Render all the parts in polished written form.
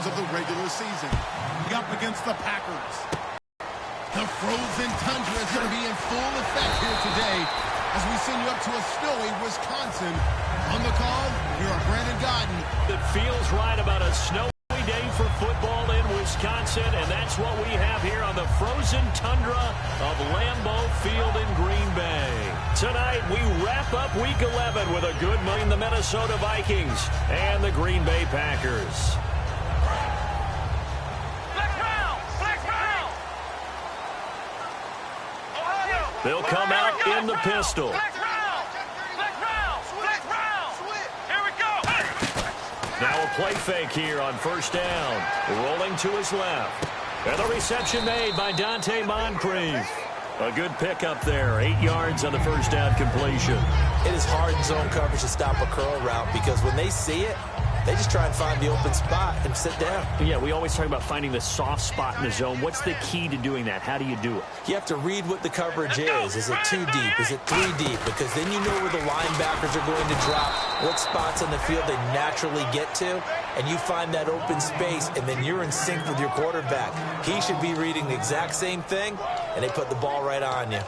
terms of the regular season. Up against the Packers. The frozen tundra is going to be in full effect here today as we send you up to a snowy Wisconsin. On the call, here are Brandon Godden. It feels right about a snowy day for football in Wisconsin, and that's what we have here on the frozen tundra of Lambeau Field in Green Bay. Tonight, we wrap up Week 11 with a good win, the Minnesota Vikings and the Green Bay Packers. They'll come out in the pistol. Now a play fake here on first down. Rolling to his left. And the reception made by Dante Moncrief. A good pickup there. 8 yards on the first down completion. It is hard in zone coverage to stop a curl route because when they see it, they just try and find the open spot and sit down. Yeah, we always talk about finding the soft spot in the zone. What's the key to doing that? How do you do it? You have to read what the coverage is. Is it 2 deep? Is it 3 deep? Because then you know where the linebackers are going to drop, what spots on the field they naturally get to, and you find that open space, and then you're in sync with your quarterback. He should be reading the exact same thing, and they put the ball right on you.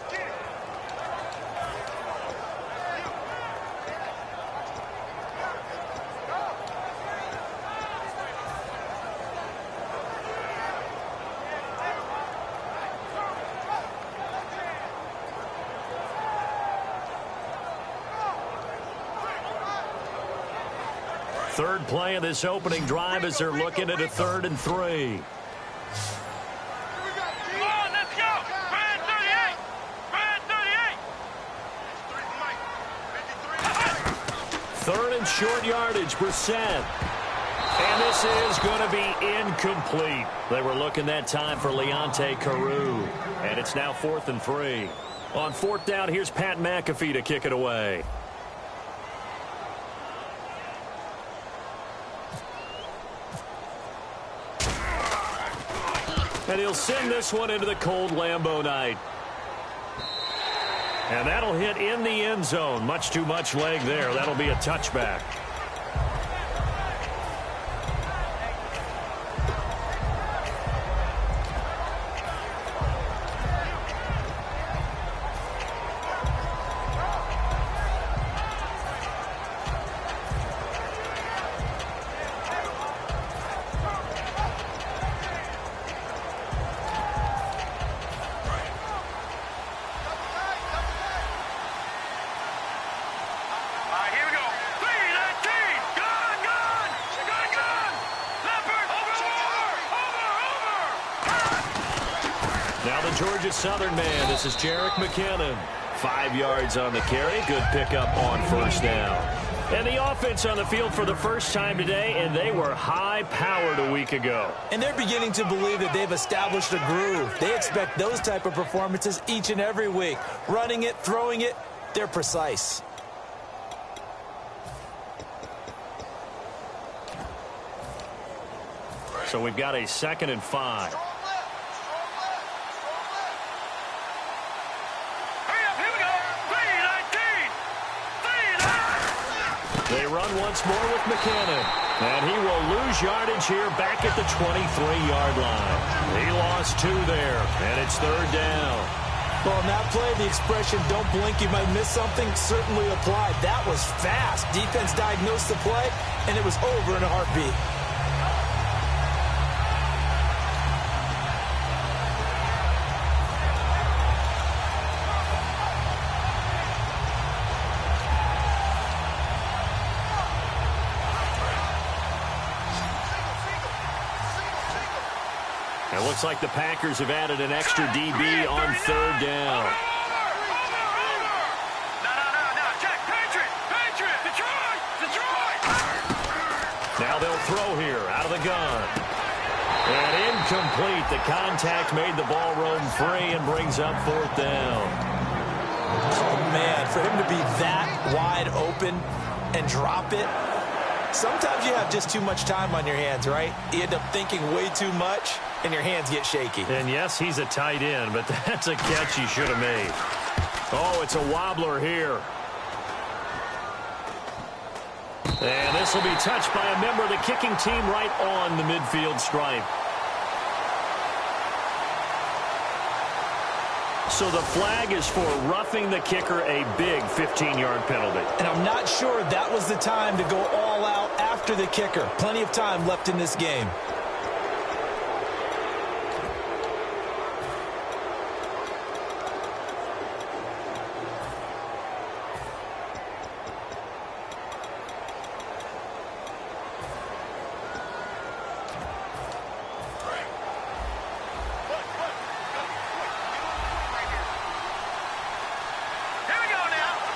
Third play of this opening drive as they're looking at a 3rd and 3. Third and short yardage, Brissett. And this is going to be incomplete. They were looking that time for Leonte Carew. And it's now 4th and 3. On 4th down, here's Pat McAfee to kick it away. And he'll send this one into the cold Lambeau night. And that'll hit in the end zone. Much too much leg there. That'll be a touchback. Georgia Southern man. This is Jerick McKinnon. 5 yards on the carry. Good pickup on first down. And the offense on the field for the first time today, and they were high-powered a week ago. And they're beginning to believe that they've established a groove. They expect those type of performances each and every week. Running it, throwing it, they're precise. So we've got a 2nd and 5. They run once more with McKinnon. And he will lose yardage here back at the 23-yard line. He lost 2 there, and it's 3rd down. Well, in that play, the expression, don't blink, you might miss something, certainly applied. That was fast. Defense diagnosed the play, and it was over in a heartbeat. It looks like the Packers have added an extra DB on 3rd down. Now they'll throw here out of the gun. And incomplete. The contact made the ball roam free and brings up 4th down. Oh, man, for him to be that wide open and drop it. Sometimes you have just too much time on your hands, right? You end up thinking way too much, and your hands get shaky. And yes, he's a tight end, but that's a catch he should have made. Oh, it's a wobbler here. And this will be touched by a member of the kicking team right on the midfield stripe. So the flag is for roughing the kicker, a big 15-yard penalty. And I'm not sure that was the time to go all out after the kicker. Plenty of time left in this game.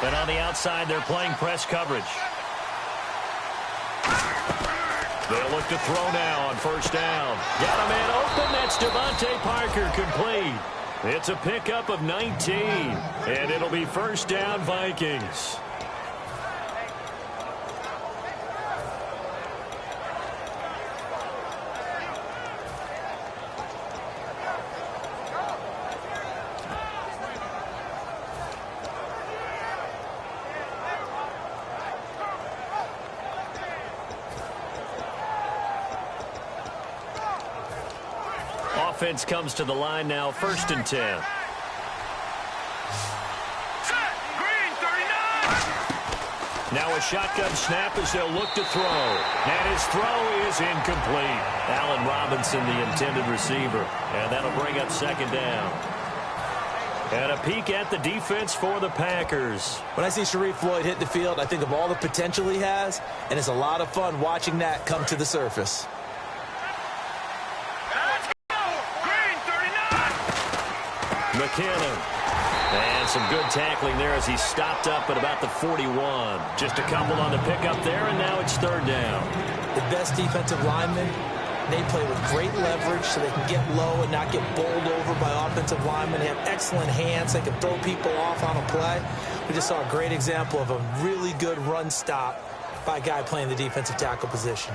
And on the outside, they're playing press coverage. They'll look to throw now on first down. Got a man open. That's Devontae Parker complete. It's a pickup of 19. And it'll be first down Vikings. Offense comes to the line now, 1st and 10. Now a shotgun snap as they'll look to throw. And his throw is incomplete. Allen Robinson, the intended receiver. And that'll bring up 2nd down. And a peek at the defense for the Packers. When I see Sharif Floyd hit the field, I think of all the potential he has, and it's a lot of fun watching that come to the surface. McKinnon. And some good tackling there as he stopped up at about the 41. Just a couple on the pickup there, and now it's 3rd down. The best defensive linemen, they play with great leverage so they can get low and not get bowled over by offensive linemen. They have excellent hands. They can throw people off on a play. We just saw a great example of a really good run stop by a guy playing the defensive tackle position.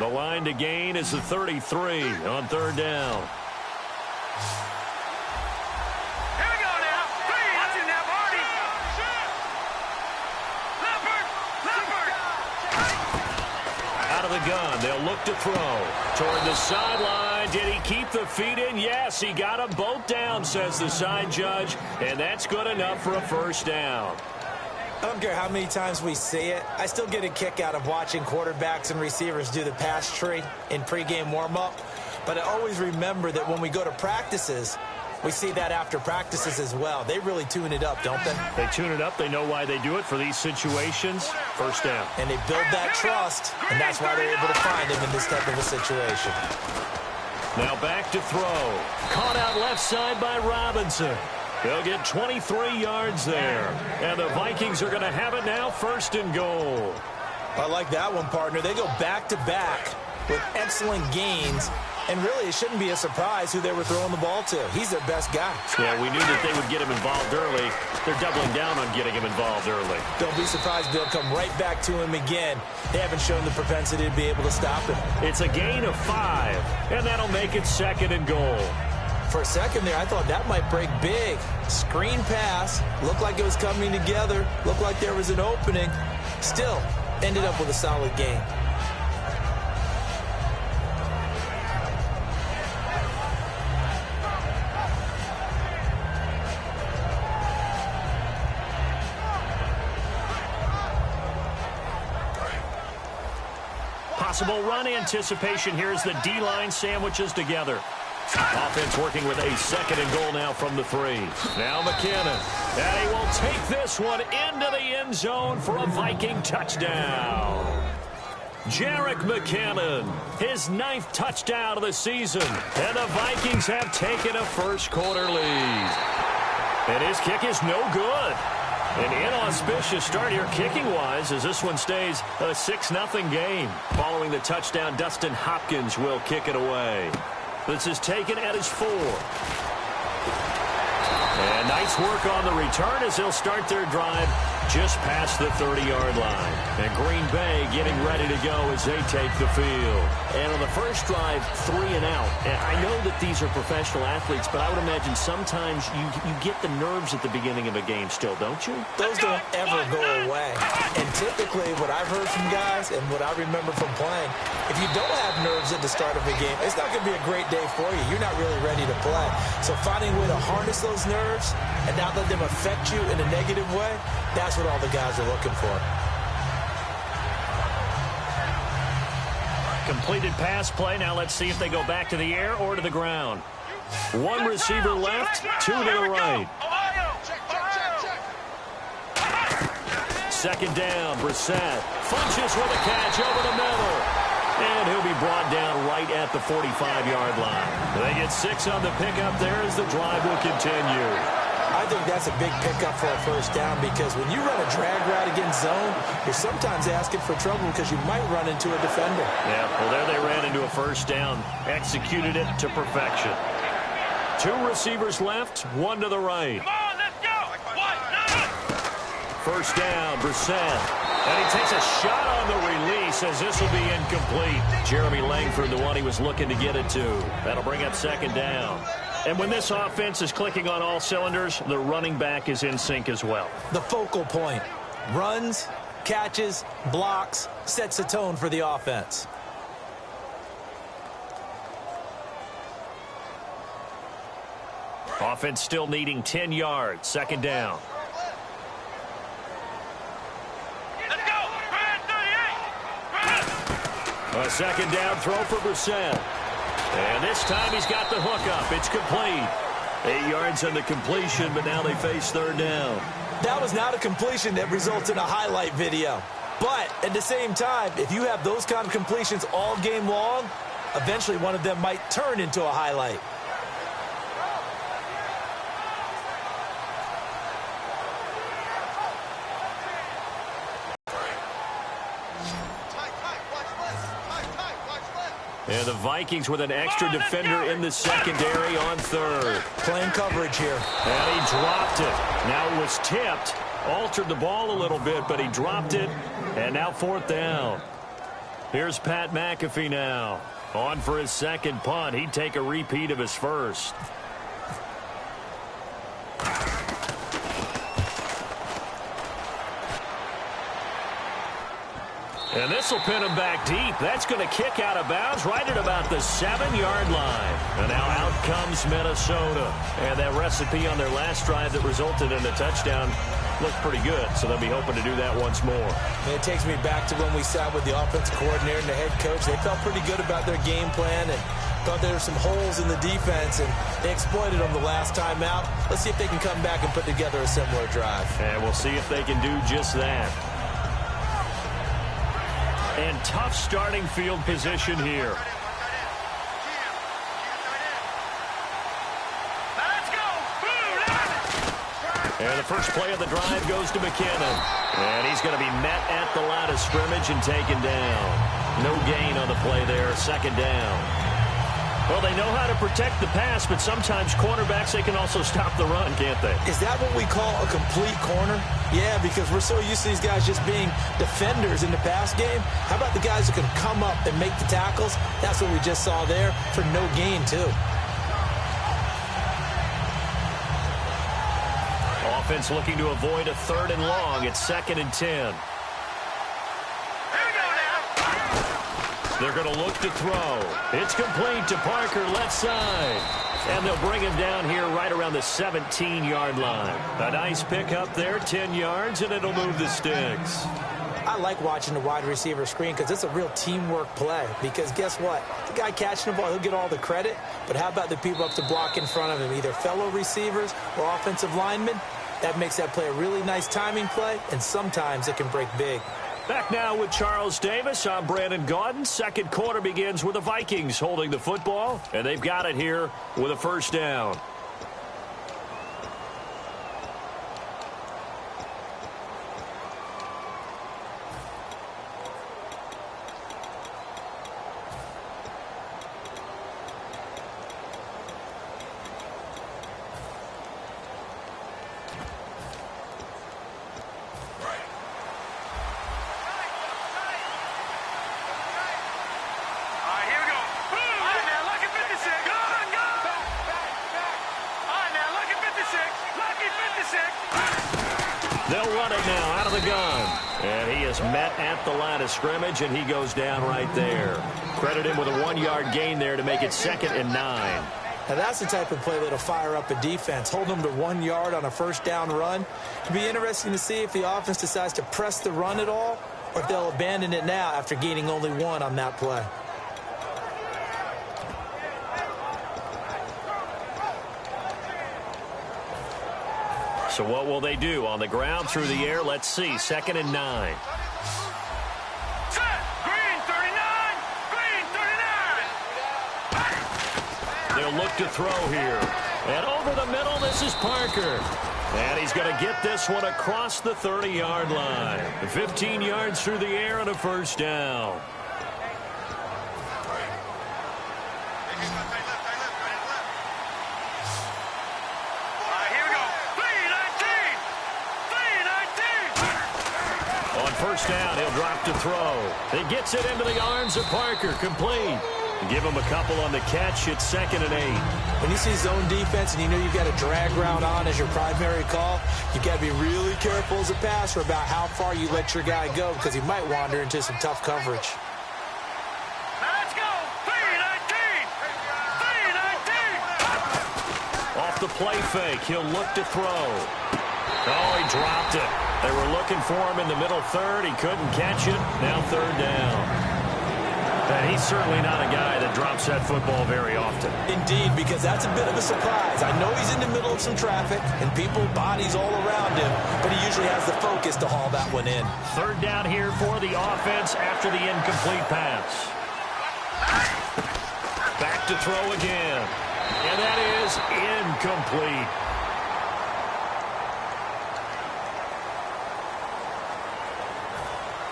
The line to gain is the 33 on 3rd down. The gun. They'll look to throw toward the sideline. Did he keep the feet in? Yes, he got them both down, says the side judge, and that's good enough for a 1st down. I don't care how many times we see it. I still get a kick out of watching quarterbacks and receivers do the pass tree in pregame warm-up, but I always remember that when we go to practices, we see that after practices as well. They really tune it up, don't they? They tune it up. They know why they do it for these situations. 1st down. And they build that trust, and that's why they're able to find him in this type of a situation. Now back to throw. Caught out left side by Robinson. They'll get 23 yards there. And the Vikings are going to have it now, 1st and goal. I like that one, partner. They go back-to-back with excellent gains. And really, it shouldn't be a surprise who they were throwing the ball to. He's their best guy. Yeah, we knew that they would get him involved early. They're doubling down on getting him involved early. Don't be surprised they'll come right back to him again. They haven't shown the propensity to be able to stop him. It's a gain of 5, and that'll make it 2nd and goal. For a second there, I thought that might break big. Screen pass. Looked like it was coming together. Looked like there was an opening. Still, ended up with a solid gain. Possible run anticipation here as the D-line sandwiches together. Offense working with a 2nd and goal now from the 3. Now McKinnon. And he will take this one into the end zone for a Viking touchdown. Jerick McKinnon, his 9th touchdown of the season. And the Vikings have taken a 1st quarter lead. And his kick is no good. An inauspicious start here kicking-wise as this one stays a 6-0 game. Following the touchdown, Dustin Hopkins will kick it away. This is taken at his 4. And nice work on the return as they'll start their drive just past the 30-yard line. And Green Bay getting ready to go as they take the field. And on the first drive, 3 and out. And I know that these are professional athletes, but I would imagine sometimes you get the nerves at the beginning of a game still, don't you? Those don't ever go away. And typically what I've heard from guys and what I remember from playing, if you don't have nerves at the start of a game, it's not going to be a great day for you. You're not really ready to play. So finding a way to harness those nerves and not let them affect you in a negative way, that's what all the guys are looking for. Completed pass play. Now let's see if they go back to the air or to the ground. 1 receiver left, 2 to the right. Second down, Brissett punches with a catch over the middle. And he'll be brought down right at the 45-yard line. They get 6 on the pickup there as the drive will continue. I think that's a big pickup for a first down because when you run a drag route against zone, you're sometimes asking for trouble because you might run into a defender. Yeah, well, there they ran into a first down. Executed it to perfection. 2 receivers left, 1 to the right. Come on, let's go. First down, Brissett. And he takes a shot on the release as this will be incomplete. Jeremy Langford, the one he was looking to get it to. That'll bring up second down. And when this offense is clicking on all cylinders, the running back is in sync as well. The focal point. Runs, catches, blocks, sets the tone for the offense. Offense still needing 10 yards. Second down. Let's go. A second down throw for Brissett. And this time he's got the hook up. It's complete. 8 yards on the completion, but now they face third down. That was not a completion that results in a highlight video. But at the same time, if you have those kind of completions all game long, eventually one of them might turn into a highlight. And the Vikings with an extra defender in the secondary on third. Playing coverage here. And he dropped it. Now it was tipped. Altered the ball a little bit, but he dropped it. And now fourth down. Here's Pat McAfee now. On for his second punt. He'd take a repeat of his first. And this will pin him back deep. That's going to kick out of bounds right at about the 7-yard line. And now out comes Minnesota. And that recipe on their last drive that resulted in a touchdown looked pretty good. So they'll be hoping to do that once more. And it takes me back to when we sat with the offensive coordinator and the head coach. They felt pretty good about their game plan and thought there were some holes in the defense, and they exploited them the last time out. Let's see if they can come back and put together a similar drive. And we'll see if they can do just that. And tough starting field position here. Let's go. And the first play of the drive goes to McKinnon. And he's going to be met at the line of scrimmage and taken down. No gain on the play there. Second down. Well, they know how to protect the pass, but sometimes cornerbacks, they can also stop the run, can't they? Is that what we call a complete corner? Yeah, because we're so used to these guys just being defenders in the pass game. How about the guys who can come up and make the tackles? That's what we just saw there for no gain, too. Offense looking to avoid a 3rd and long. It's 2nd and 10. They're going to look to throw. It's complete to Parker, left side. And they'll bring him down here right around the 17-yard line. A nice pick up there, 10 yards, and it'll move the sticks. I like watching the wide receiver screen because it's a real teamwork play. Because guess what? The guy catching the ball, he'll get all the credit. But how about the people up to block in front of him, either fellow receivers or offensive linemen? That makes that play a really nice timing play, and sometimes it can break big. Back now with Charles Davis. I'm Brandon Gaudin. Second quarter begins with the Vikings holding the football, and they've got it here with a first down. just met at the line of scrimmage, and he goes down right there. Credit him with a 1-yard gain there to make it 2nd and 9. Now that's the type of play that'll fire up a defense. Hold them to 1 yard on a first down run. It'll be interesting to see if the offense decides to press the run at all, or if they'll abandon it now after gaining only 1 on that play. So what will they do? On the ground, through the air, let's see. 2nd and 9. Set. Green 39. Green 39. They'll look to throw here. And over the middle, this is Parker. And he's going to get this one across the 30-yard line. 15 yards through the air and a first down. First down, he'll drop to throw. He gets it into the arms of Parker, complete. Give him a couple on the catch. It's 2nd and 8. When you see zone defense and you know you've got a drag route on as your primary call, you've got to be really careful as a passer about how far you let your guy go because he might wander into some tough coverage. Let's go. 319. 319. Off the play fake, he'll look to throw. Oh, he dropped it. They were looking for him in the middle third. He couldn't catch it. Now 3rd down. And he's certainly not a guy that drops that football very often. Indeed, because that's a bit of a surprise. I know he's in the middle of some traffic and people, bodies all around him, but he usually has the focus to haul that one in. 3rd down here for the offense after the incomplete pass. Back to throw again. And that is incomplete.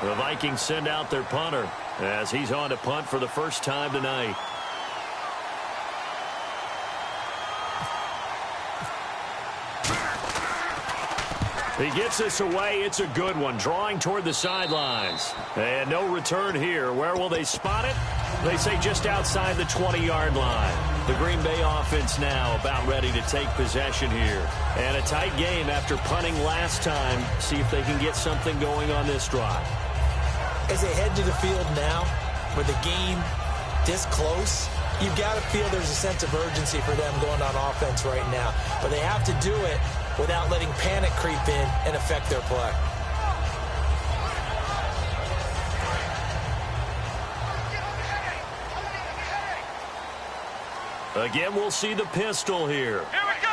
The Vikings send out their punter as he's on to punt for the first time tonight. He gets this away. It's a good one. Drawing toward the sidelines. And no return here. Where will they spot it? They say just outside the 20-yard line. The Green Bay offense now about ready to take possession here. And a tight game after punting last time. See if they can get something going on this drive. As they head to the field now, with the game this close, you've got to feel there's a sense of urgency for them going on offense right now. But they have to do it without letting panic creep in and affect their play. Again, we'll see the pistol here. Here we go.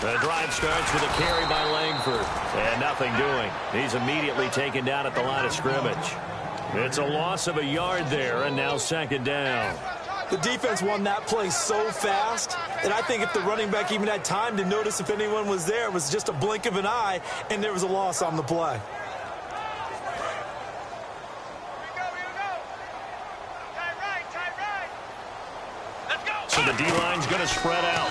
The drive starts with a carry by Langford. And nothing doing. He's immediately taken down at the line of scrimmage. It's a loss of a yard there, and now 2nd down. The defense won that play so fast that I think if the running back even had time to notice if anyone was there, it was just a blink of an eye, and there was a loss on the play. So the D-line's going to spread out.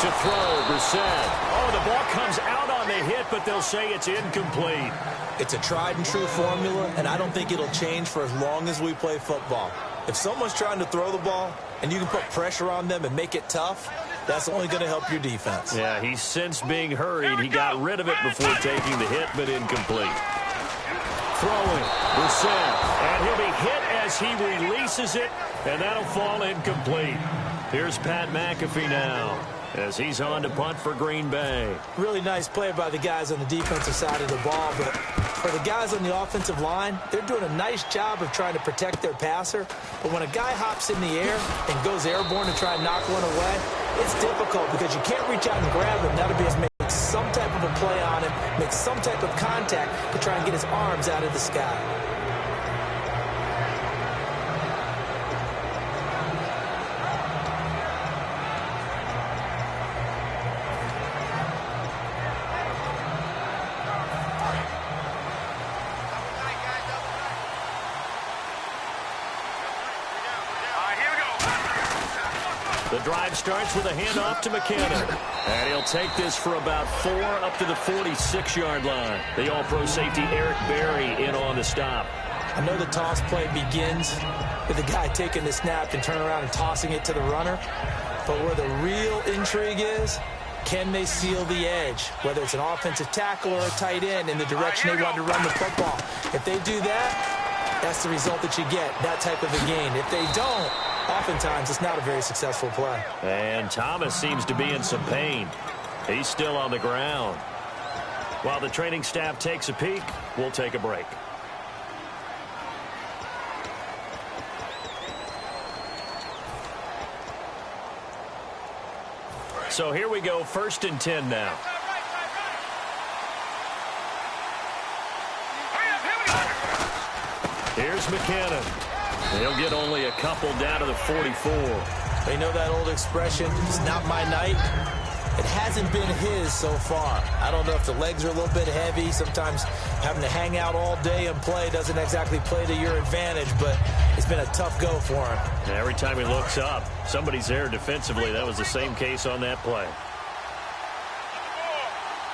To throw, Brissett. Oh, the ball comes out on the hit, but they'll say it's incomplete. It's a tried-and-true formula, and I don't think it'll change for as long as we play football. If someone's trying to throw the ball and you can put pressure on them and make it tough, that's only going to help your defense. Yeah, he's since being hurried. He got rid of it before taking the hit, but incomplete. Throwing, Brissett, and he'll be hit as he releases it, and that'll fall incomplete. Here's Pat McAfee now as he's on to punt for Green Bay. Really nice play by the guys on the defensive side of the ball, but for the guys on the offensive line, they're doing a nice job of trying to protect their passer. But when a guy hops in the air and goes airborne to try and knock one away, it's difficult because you can't reach out and grab him. That'll be his make some type of a play on him, make some type of contact to try and get his arms out of the sky. The drive starts with a handoff to McKinnon. And he'll take this for about 4 up to the 46-yard line. The all-pro safety Eric Berry in on the stop. I know the toss play begins with the guy taking the snap and turning around and tossing it to the runner. But where the real intrigue is Can they seal the edge, whether it's an offensive tackle or a tight end, in the direction they want to run the football? If they do that, that's the result that you get, that type of a gain. If they don't, oftentimes it's not a very successful play. And Thomas seems to be in some pain. He's still on the ground. While the training staff takes a peek, we'll take a break. So here we go, 1st and 10 now. Here's McKinnon. He'll get only a couple down to the 44. They know that old expression, it's not my night. It hasn't been his so far. I don't know if the legs are a little bit heavy. Sometimes having to hang out all day and play doesn't exactly play to your advantage, but it's been a tough go for him. And every time he looks up, somebody's there defensively. That was the same case on that play.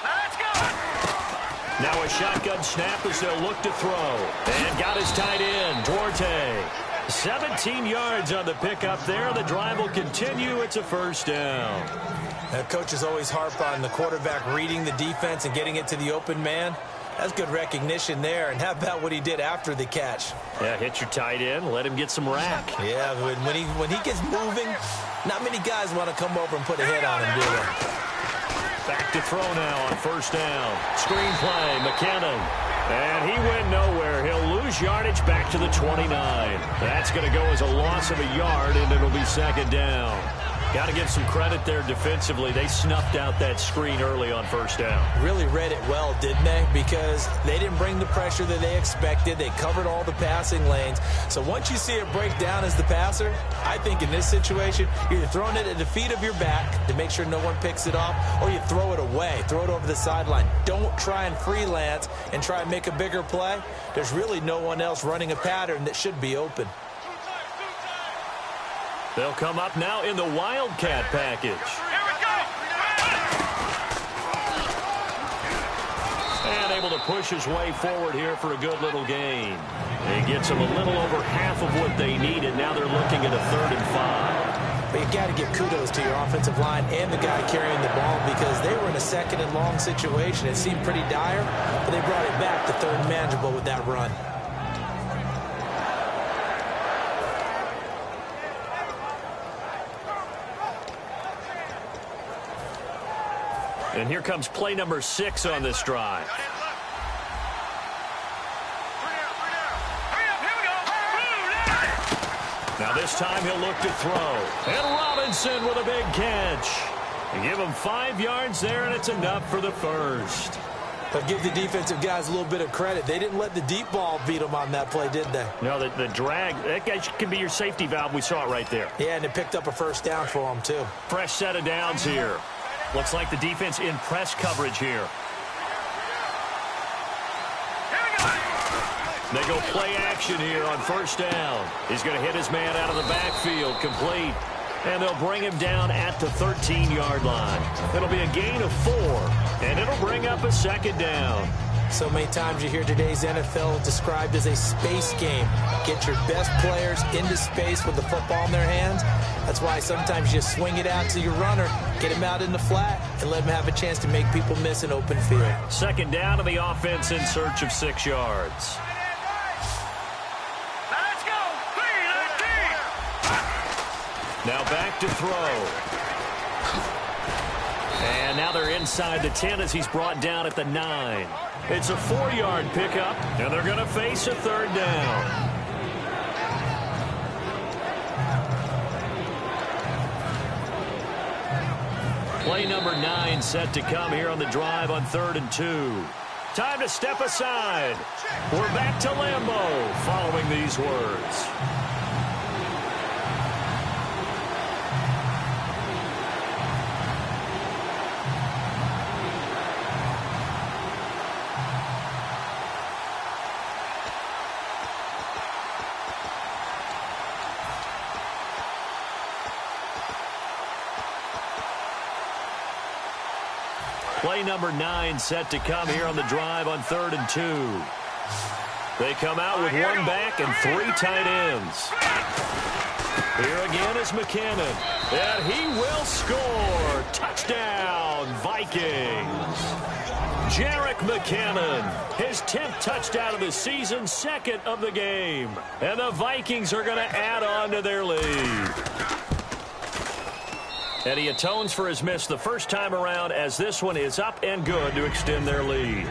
Let's go. Now a shotgun snap as they'll look to throw. And got his tight end, Duarte. 17 yards on the pickup there. The drive will continue. It's a 1st down. Coaches always harp on the quarterback reading the defense and getting it to the open man. That's good recognition there. And how about what he did after the catch? Yeah, hit your tight end, let him get some rack. Yeah, when he gets moving, not many guys want to come over and put a hit on him, do they? Back to throw now on 1st down. Screen play, McKinnon. And he went nowhere. He'll lose yardage back to the 29. That's going to go as a loss of a yard, and it'll be 2nd down. Got to give some credit there defensively. They snuffed out that screen early on 1st down. Really read it well, didn't they? Because they didn't bring the pressure that they expected. They covered all the passing lanes. So once you see it break down as the passer, I think in this situation, you're either throwing it at the feet of your back to make sure no one picks it off, or you throw it away, throw it over the sideline. Don't try and freelance and try and make a bigger play. There's really no one else running a pattern that should be open. They'll come up now in the Wildcat package. Here we go. And able to push his way forward here for a good little gain. He gets them a little over half of what they needed. Now they're looking at a 3rd and 5. But you got to give kudos to your offensive line and the guy carrying the ball, because they were in a 2nd and long situation. It seemed pretty dire, but they brought it back to 3rd and manageable with that run. And here comes play number 6 on this drive. Now this time he'll look to throw. And Robinson with a big catch. And give him 5 yards there, and it's enough for the 1st. But give the defensive guys a little bit of credit. They didn't let the deep ball beat them on that play, did they? No, the drag, that guy can be your safety valve. We saw it right there. Yeah, and it picked up a 1st down for them, too. Fresh set of downs here. Looks like the defense in press coverage here. They go play action here on 1st down. He's going to hit his man out of the backfield, complete. And they'll bring him down at the 13-yard line. It'll be a gain of 4, and it'll bring up a 2nd down. So many times you hear today's NFL described as a space game. Get your best players into space with the football in their hands. That's why sometimes you swing it out to your runner, get him out in the flat, and let him have a chance to make people miss an open field. 2nd down to the offense in search of 6 yards. Let's go. 3-19. Now back to throw. And now they're inside the 10 as he's brought down at the 9. It's a 4-yard pickup, and they're going to face a 3rd down. Play number 9 set to come here on the drive on 3rd and 2. Time to step aside. We're back to Lambeau following these words. Play number 9 set to come here on the drive on 3rd and 2. They come out with 1 back and 3 tight ends. Here again is McKinnon. And he will score. Touchdown, Vikings. Jerick McKinnon, his 10th touchdown of the season, second of the game. And the Vikings are going to add on to their lead. And he atones for his miss the first time around, as this one is up and good to extend their lead.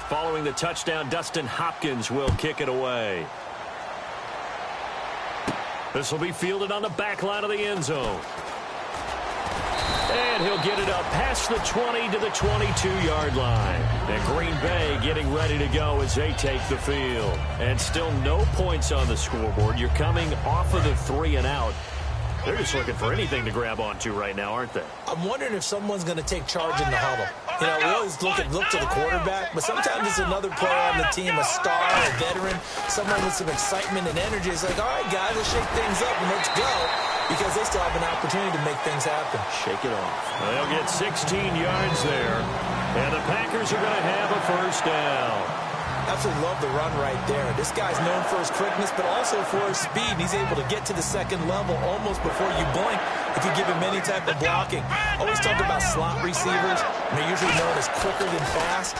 Following the touchdown, Dustin Hopkins will kick it away. This will be fielded on the back line of the end zone. And he'll get it up past the 20 to the 22-yard line. And Green Bay getting ready to go as they take the field. And still no points on the scoreboard. You're coming off of the 3 and out. They're just looking for anything to grab onto right now, aren't they? I'm wondering if someone's going to take charge in the huddle. You know, we always look to the quarterback, but sometimes it's another player on the team, a star, a veteran, someone with some excitement and energy. It's like, all right, guys, let's shake things up and let's go, because they still have an opportunity to make things happen. Shake it off. Well, they'll get 16 yards there, and the Packers are going to have a first down. Absolutely love the run right there. This guy's known for his quickness, but also for his speed. And he's able to get to the second level almost before you blink if you give him any type of blocking. Always talk about slot receivers, and they're usually known as quicker than fast.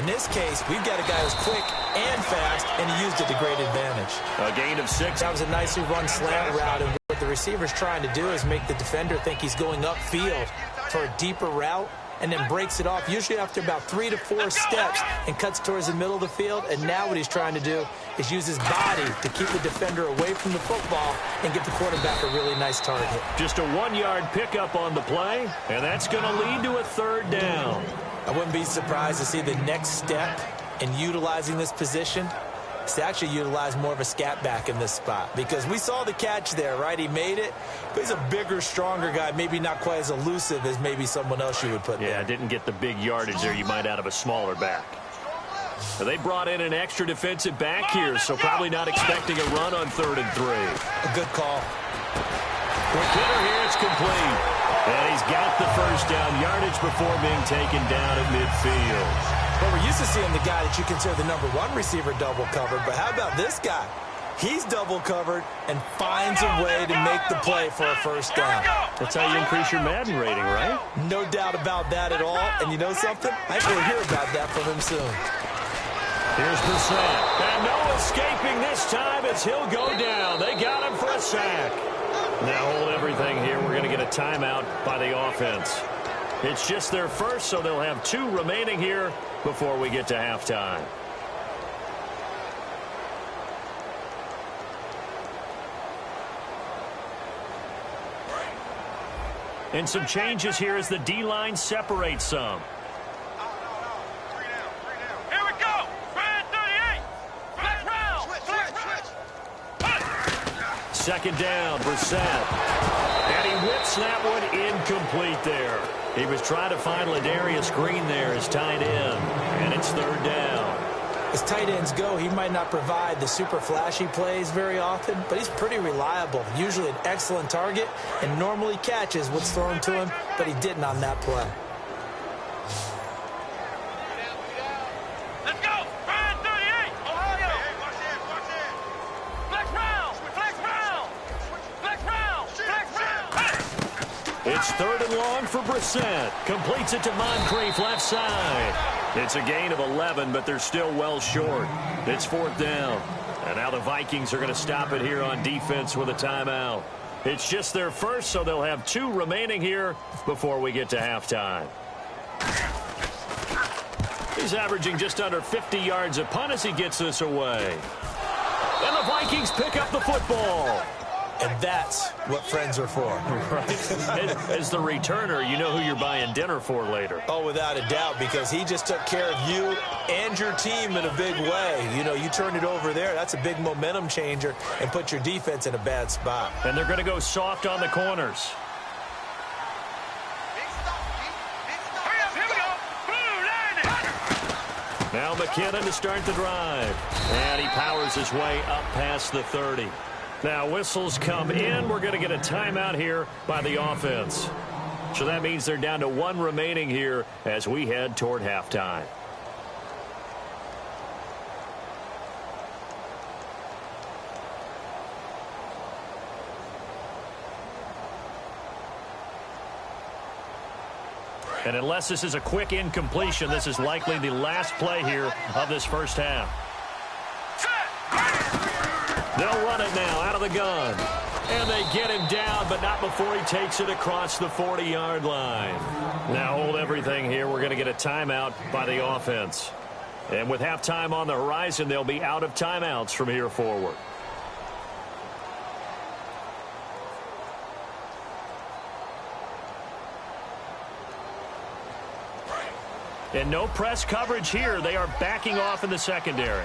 In this case, we've got a guy who's quick and fast, and he used it to great advantage. A gain of 6. That was a nicely run slant route, and what the receiver's trying to do is make the defender think he's going upfield for a deeper route, and then breaks it off, usually after about 3 to 4 steps, and cuts towards the middle of the field. And now what he's trying to do is use his body to keep the defender away from the football and get the quarterback a really nice target. Just a 1-yard pickup on the play, and that's going to lead to a third down. I wouldn't be surprised to see the next step in utilizing this position is to actually utilize more of a scat back in this spot, because we saw the catch there, right? He made it, but he's a bigger, stronger guy, maybe not quite as elusive as maybe someone else you would put there. Yeah, didn't get the big yardage there you might out of a smaller back. Now, they brought in an extra defensive back here, so probably not expecting a run on 3rd and 3. A good call. McKinnon here, it's complete. And he's got the first down, yardage before being taken down at midfield. But we're used to seeing the guy that you consider the number 1 receiver double covered. But how about this guy? He's double covered and finds a way to make the play for a first down. That's how you increase your Madden rating, right? No doubt about that at all. And you know something? I think we'll hear about that from him soon. Here's Brissett. And no escaping this time as he'll go down. They got him for a sack. Now hold everything here. We're going to get a timeout by the offense. It's just their first, so they'll have 2 remaining here before we get to halftime. And some changes here as the D-line separates some. Here we go. Red 38. Flex round. Switch. Second down, Brissett. And he whips that one incomplete there. He was trying to find Ladarius Green there as tight end. And it's 3rd down. As tight ends go, he might not provide the super flashy plays very often, but he's pretty reliable. Usually an excellent target and normally catches what's thrown to him, but he didn't on that play. Let's go. Red 38. Ohio. Flex round. Flex round. Flex round. Flex round. It's 3rd and long for Brissett. Completes it to Moncrief left side. It's a gain of 11, but they're still well short. It's 4th down. And now the Vikings are going to stop it here on defense with a timeout. It's just their first, so they'll have 2 remaining here before we get to halftime. He's averaging just under 50 yards a punt as he gets this away. And the Vikings pick up the football. And that's what friends are for. Right. As the returner, you know who you're buying dinner for later. Oh, without a doubt, because he just took care of you and your team in a big way. You know, you turn it over there, that's a big momentum changer and put your defense in a bad spot. And they're going to go soft on the corners. Here we go. Blue line. Now McKinnon to start the drive. And he powers his way up past the 30. Now whistles come in. We're going to get a timeout here by the offense. So that means they're down to 1 remaining here as we head toward halftime. And unless this is a quick incompletion, this is likely the last play here of this first half. They'll run it now out of the gun. And they get him down, but not before he takes it across the 40-yard line. Now hold everything here. We're going to get a timeout by the offense. And with halftime on the horizon, they'll be out of timeouts from here forward. And no press coverage here. They are backing off in the secondary.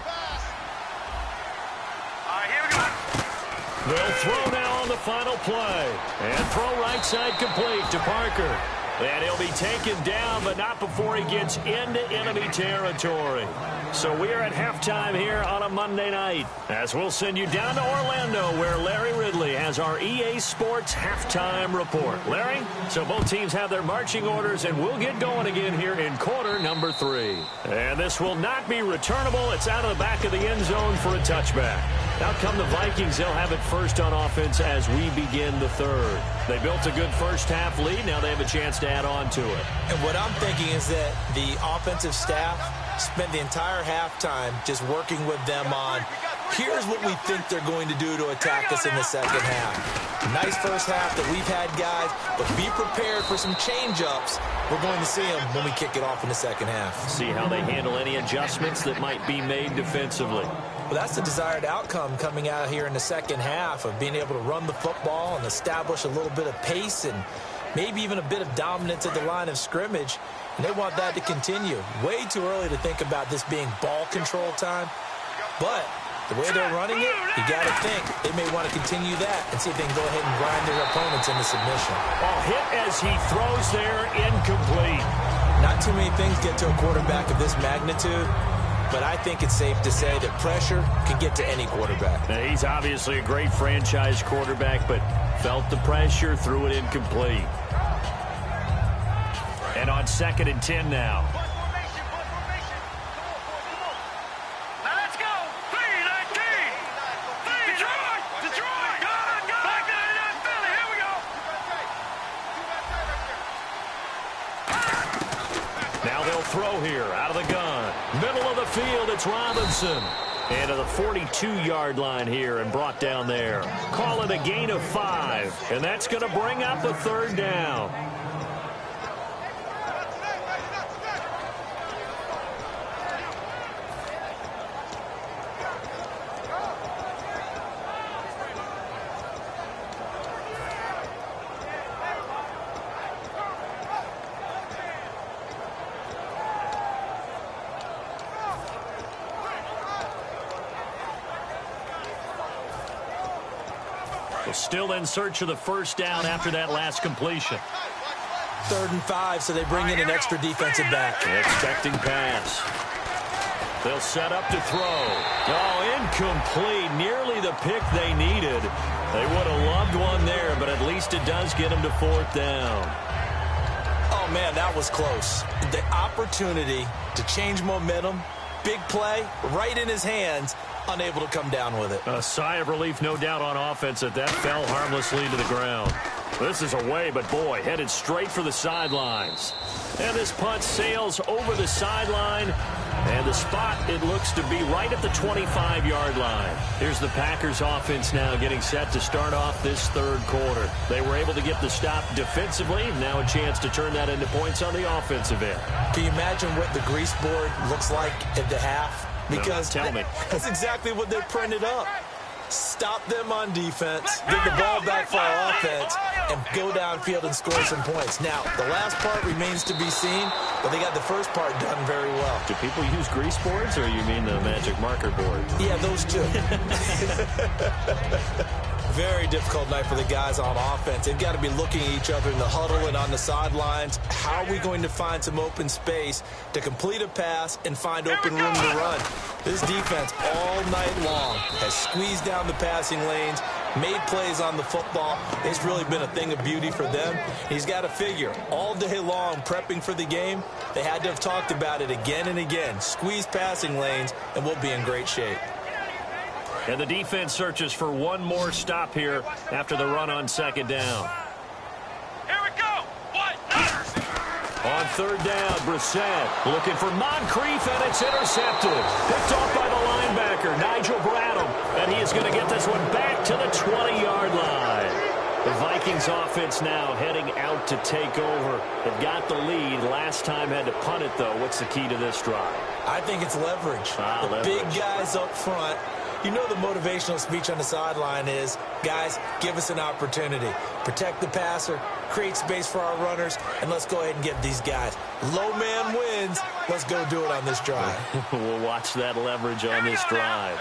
They'll throw now on the final play. And throw right side complete to Parker. And he'll be taken down, but not before he gets into enemy territory. So we are at halftime here on a Monday night, as we'll send you down to Orlando, where Larry Ridley has our EA Sports halftime report. Larry, so both teams have their marching orders, and we'll get going again here in quarter number 3. And this will not be returnable. It's out of the back of the end zone for a touchback. Out come the Vikings. They'll have it first on offense as we begin the third. They built a good first half lead. Now they have a chance to add on to it. And what I'm thinking is that the offensive staff spent the entire halftime just working with them on, here's what we think they're going to do to attack us in the second half. Nice first half that we've had, guys, but be prepared for some change-ups. We're going to see them when we kick it off in the second half. See how they handle any adjustments that might be made defensively. Well, that's the desired outcome coming out here in the second half, of being able to run the football and establish a little bit of pace and maybe even a bit of dominance at the line of scrimmage. And they want that to continue. Way too early to think about this being ball control time. But the way they're running it, you got to think they may want to continue that and see if they can go ahead and grind their opponents into submission. Oh, hit as he throws there, incomplete. Not too many things get to a quarterback of this magnitude, but I think it's safe to say that pressure can get to any quarterback. Now, he's obviously a great franchise quarterback, but felt the pressure, threw it incomplete. And on 2nd and 10 now. Now let's go. 3-19. Detroit. Detroit. Back to 99 Philly. Here we go. Now they'll throw here out of the gun. Middle of the field, it's Robinson. And to the 42-yard line here and brought down there. Call it a gain of 5. And that's going to bring up a third down. Still in search of the first down after that last completion. 3rd and 5, so they bring in an extra defensive back. Expecting pass. They'll set up to throw. Oh, incomplete. Nearly the pick they needed. They would have loved one there, but at least it does get them to 4th down. Oh, man, that was close. The opportunity to change momentum, big play, right in his hands, unable to come down with it. A sigh of relief, no doubt, on offense that fell harmlessly to the ground. This is away, but boy, headed straight for the sidelines. And this punt sails over the sideline. And the spot, it looks to be right at the 25-yard line. Here's the Packers offense now getting set to start off this third quarter. They were able to get the stop defensively. Now a chance to turn that into points on the offensive end. Can you imagine what the grease board looks like at the half? Because no, tell me. That's exactly what they printed up. Stop them on defense, get the ball back for our offense, and go downfield and score some points. Now, the last part remains to be seen, but they got the first part done very well. Do people use grease boards, or you mean the magic marker board? Yeah, those two. Very difficult night for the guys on offense. They've got to be looking at each other in the huddle and on the sidelines. How are we going to find some open space to complete a pass and find open room to run? This defense all night long has squeezed down the passing lanes, made plays on the football. It's really been a thing of beauty for them. He's got to figure all day long prepping for the game. They had to have talked about it again and again. Squeeze passing lanes, and we'll be in great shape. And the defense searches for one more stop here after the run on 2nd down. Here we go. What? On third down, Brissett looking for Moncrief, and it's intercepted. Picked off by the linebacker, Nigel Bradham, and he is going to get this one back to the 20-yard line. The Vikings offense now heading out to take over. They've got the lead. Last time had to punt it, though. What's the key to this drive? I think it's leverage. Big guys up front. You know the motivational speech on the sideline is, guys, give us an opportunity. Protect the passer, create space for our runners, and let's go ahead and get these guys. Low man wins. Let's go do it on this drive. We'll watch that leverage on this drive.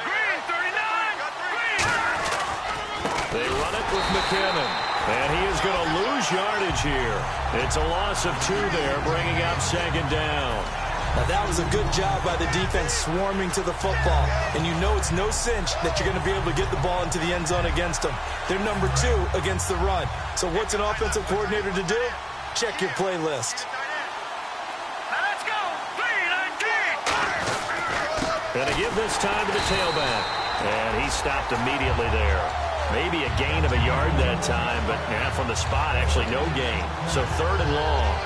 They run it with McKinnon, and he is going to lose yardage here. It's a loss of 2 there, bringing up second down. Now, that was a good job by the defense swarming to the football. And you know it's no cinch that you're going to be able to get the ball into the end zone against them. They're number 2 against the run. So what's an offensive coordinator to do? Check your playlist. Let's go. 3-19. Going to give this time to the tailback. And he stopped immediately there. Maybe a gain of a yard that time, but from the spot, actually no gain. So 3rd and long.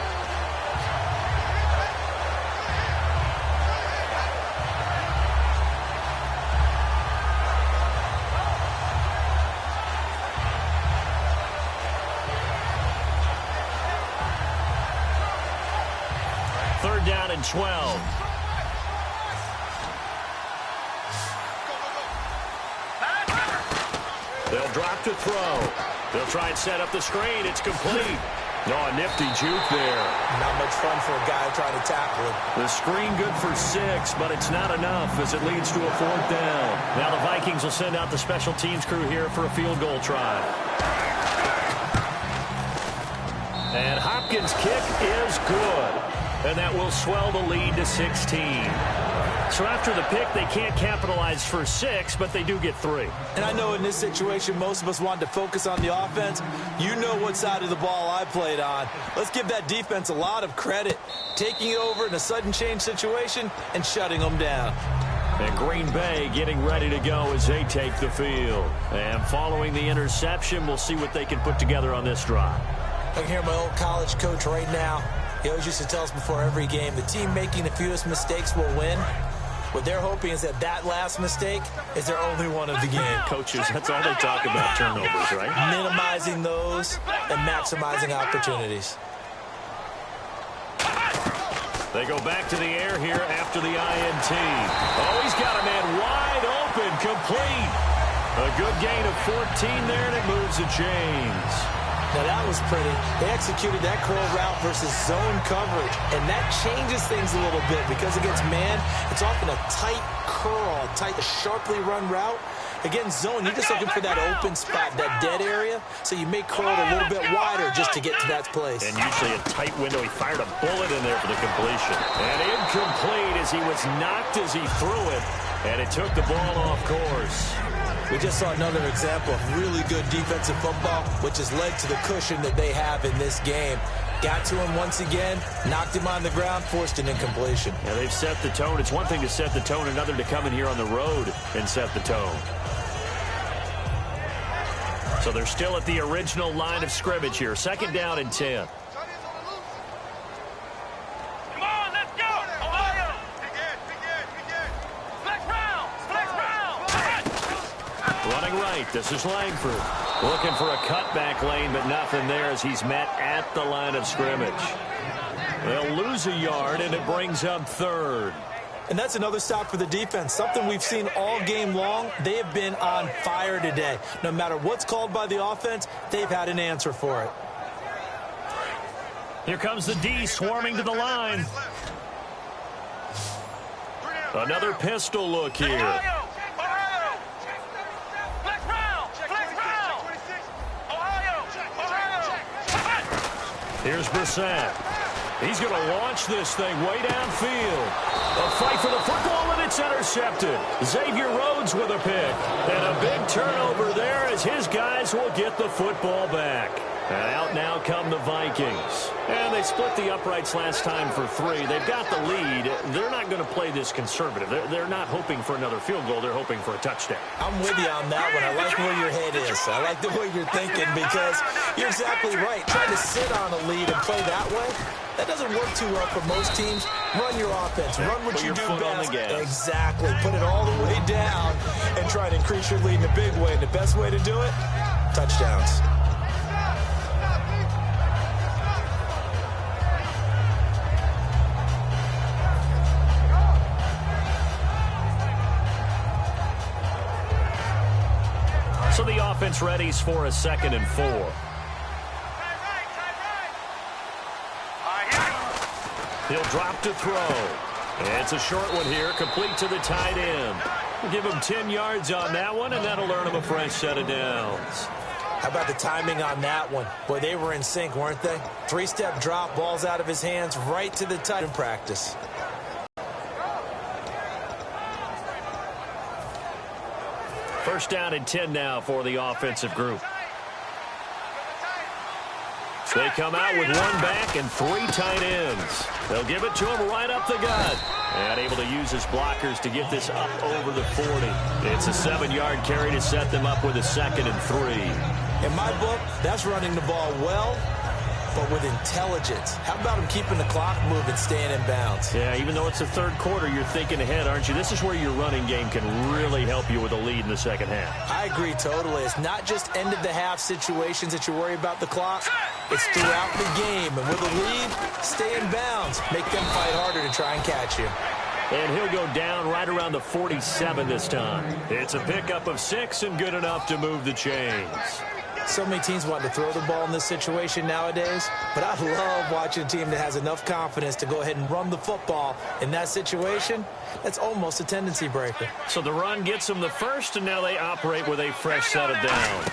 Third down and 12. They'll drop to throw. They'll try and set up the screen. It's complete. A nifty juke there. Not much fun for a guy trying to tackle it. The screen good for 6, but it's not enough as it leads to a 4th down. Now the Vikings will send out the special teams crew here for a field goal try. And Hopkins' kick is good. And that will swell the lead to 16. So after the pick, they can't capitalize for 6, but they do get 3. And I know in this situation, most of us wanted to focus on the offense. You know what side of the ball I played on. Let's give that defense a lot of credit. Taking over in a sudden change situation and shutting them down. And Green Bay getting ready to go as they take the field. And following the interception, we'll see what they can put together on this drive. I can hear my old college coach right now. He always used to tell us before every game, the team making the fewest mistakes will win. What they're hoping is that last mistake is their only one of the game. Coaches, that's all they talk about, turnovers, right? Minimizing those and maximizing opportunities. They go back to the air here after the INT. Oh, he's got a man wide open, complete. A good gain of 14 there, and it moves the chains. Now, that was pretty. They executed that curl route versus zone coverage, and that changes things a little bit because against man, it's often a tight curl, tight, sharply run route. Against zone, you're just looking for that open spot, that dead area, so you may curl it a little bit wider just to get to that place. And usually a tight window. He fired a bullet in there for the completion. And incomplete as he was knocked as he threw it, and it took the ball off course. We just saw another example of really good defensive football, which has led to the cushion that they have in this game. Got to him once again, knocked him on the ground, forced an incompletion. Yeah, they've set the tone. It's one thing to set the tone, another to come in here on the road and set the tone. So they're still at the original line of scrimmage here. 2nd down and 10. Come on, let's go. Ohio. Flex round. Running right, this is Langford. Looking for a cutback lane, but nothing there as he's met at the line of scrimmage. They'll lose a yard, and it brings up 3rd. And that's another stop for the defense, something we've seen all game long. They have been on fire today. No matter what's called by the offense, they've had an answer for it. Here comes the D swarming to the line. Another pistol look here. Ohio. Flex round. Ohio. Here's Brissett. He's going to launch this thing way downfield. A fight for the football, and it's intercepted. Xavier Rhodes with a pick. And a big turnover there as his guys will get the football back. And out now come the Vikings. And they split the uprights last time for 3. They've got the lead. They're not going to play this conservative. They're not hoping for another field goal. They're hoping for a touchdown. I'm with you on that one. I like where you're headed. is. I like the way you're thinking because you're exactly right. Trying to sit on a lead and play that way, that doesn't work too well for most teams. Run your offense. Run what you do best. Exactly. Put it all the way down and try to increase your lead in a big way. And the best way to do it, touchdowns. So the offense readies for a 2nd and 4. He'll drop to throw. It's a short one here, complete to the tight end. We'll give him 10 yards on that one, and that'll earn him a fresh set of downs. How about the timing on that one? Boy, they were in sync, weren't they? 3-step drop, balls out of his hands, right to the tight end practice. First down and 10 now for the offensive group. They come out with 1 back and 3 tight ends. They'll give it to him right up the gut. And able to use his blockers to get this up over the 40. It's a 7-yard carry to set them up with a 2nd and 3. In my book, that's running the ball well, but with intelligence. How about him keeping the clock moving, staying in bounds? Yeah, even though it's the third quarter, you're thinking ahead, aren't you? This is where your running game can really help you with a lead in the second half. I agree totally. It's not just end-of-the-half situations that you worry about the clock. It's throughout the game. And with a lead, stay in bounds. Make them fight harder to try and catch you. And he'll go down right around the 47 this time. It's a pickup of 6 and good enough to move the chains. So many teams want to throw the ball in this situation nowadays, but I love watching a team that has enough confidence to go ahead and run the football. In that situation, that's almost a tendency breaker. So the run gets them the first, and now they operate with a fresh set of downs.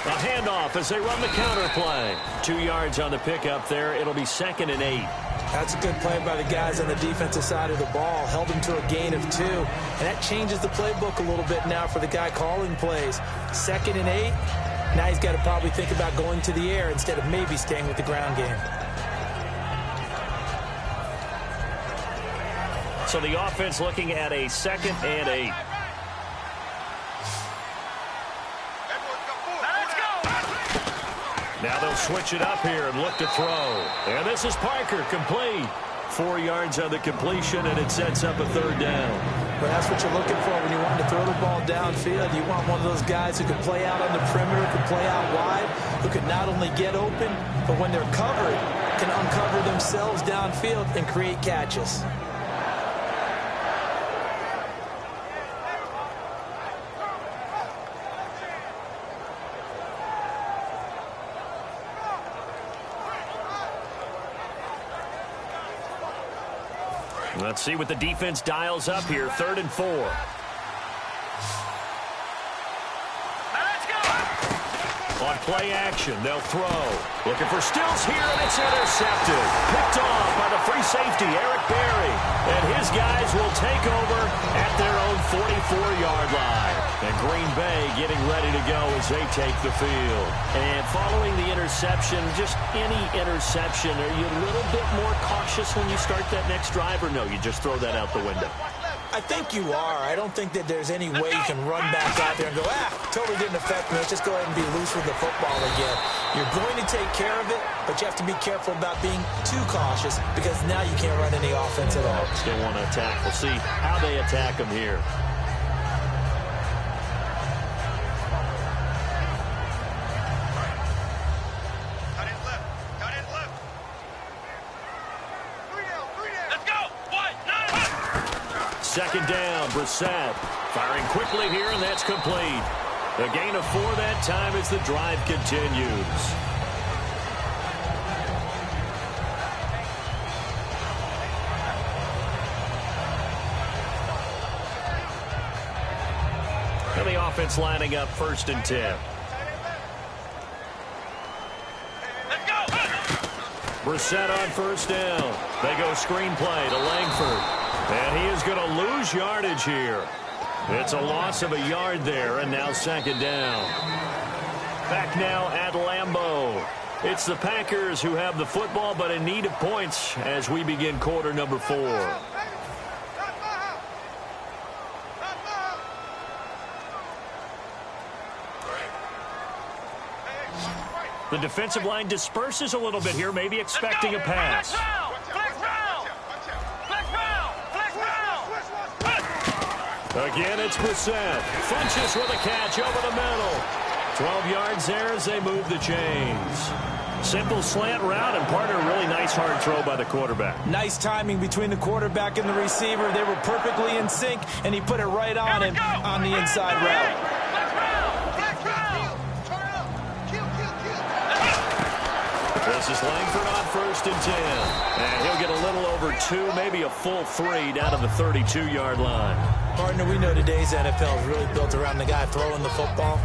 A handoff as they run the counter play. 2 yards on the pickup there. It'll be 2nd and 8. That's a good play by the guys on the defensive side of the ball. Held him to a gain of 2. And that changes the playbook a little bit now for the guy calling plays. 2nd and 8. Now he's got to probably think about going to the air instead of maybe staying with the ground game. So the offense looking at a 2nd and 8. Now they'll switch it up here and look to throw. And this is Parker, complete. 4 yards on the completion, and it sets up a 3rd down. Well, that's what you're looking for when you want to throw the ball downfield. You want one of those guys who can play out on the perimeter, can play out wide, who can not only get open, but when they're covered, can uncover themselves downfield and create catches. Let's see what the defense dials up here. 3rd and 4. On play action, they'll throw. Looking for Stills here, and it's intercepted. Picked off by the free safety, Eric Berry. And his guys will take over at their own 44-yard line. And Green Bay getting ready to go as they take the field. And following the interception, just any interception, are you a little bit more cautious when you start that next drive, or no, you just throw that out the window? I think you are. I don't think that there's any way you can run back out there and go, totally didn't affect me. Let's just go ahead and be loose with the football again. You're going to take care of it, but you have to be careful about being too cautious because now you can't run any offense at all. Still want to attack. We'll see how they attack them here. Second down, Brissett. Firing quickly here, and that's complete. A gain of 4 that time as the drive continues. And the offense lining up 1st and 10. Brissett on 1st down. They go screen play to Langford. And he is going to lose yardage here. It's a loss of a yard there, and now 2nd down. Back now at Lambeau. It's the Packers who have the football, but in need of points as we begin quarter number 4. The defensive line disperses a little bit here, maybe expecting a pass. Again, it's Brissett. Funches with a catch over the middle. 12 yards there as they move the chains. Simple slant route, and partner, really nice hard throw by the quarterback. Nice timing between the quarterback and the receiver. They were perfectly in sync, and he put it right on him on the inside route. This is Langford on 1st and 10. And he'll get a little over 2, maybe a full 3 down to the 32-yard line. Partner, we know today's NFL is really built around the guy throwing the football.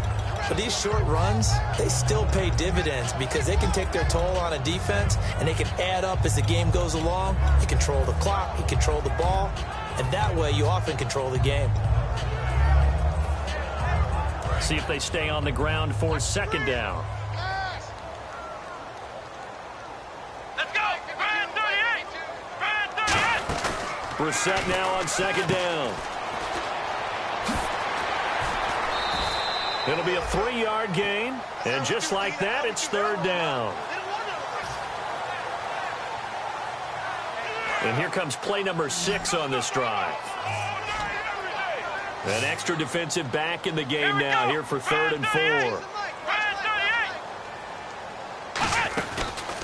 But these short runs, they still pay dividends because they can take their toll on a defense, and they can add up as the game goes along. You control the clock, you control the ball, and that way you often control the game. See if they stay on the ground for 2nd down. Brissett now on 2nd down. It'll be a 3-yard gain, and just like that, it's 3rd down. And here comes play number 6 on this drive. An extra defensive back in the game now here for 3rd and 4.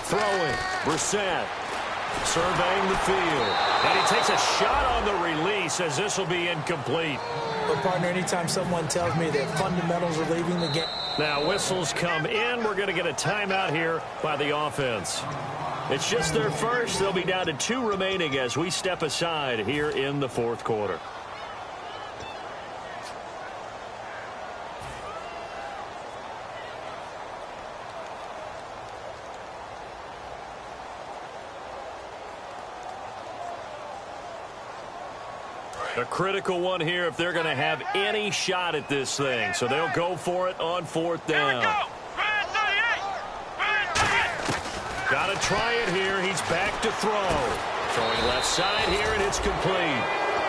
Throwing, Brissett. Surveying the field. And he takes a shot on the release as this will be incomplete. But, partner, anytime someone tells me that fundamentals are leaving the game. Now, whistles come in. We're going to get a timeout here by the offense. It's just their first. They'll be down to 2 remaining as we step aside here in the 4th quarter. A critical one here if they're going to have any shot at this thing. So they'll go for it on 4th down. Got to try it here. He's back to throw. Throwing left side here, and it's complete.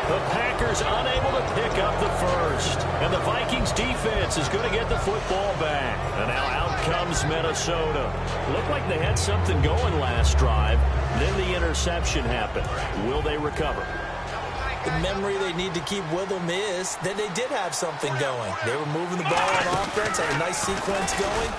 The Packers unable to pick up the first. And the Vikings defense is going to get the football back. And now out comes Minnesota. Looked like they had something going last drive. Then the interception happened. Will they recover? The memory they need to keep with them is that they did have something going. They were moving the ball on offense, had a nice sequence going.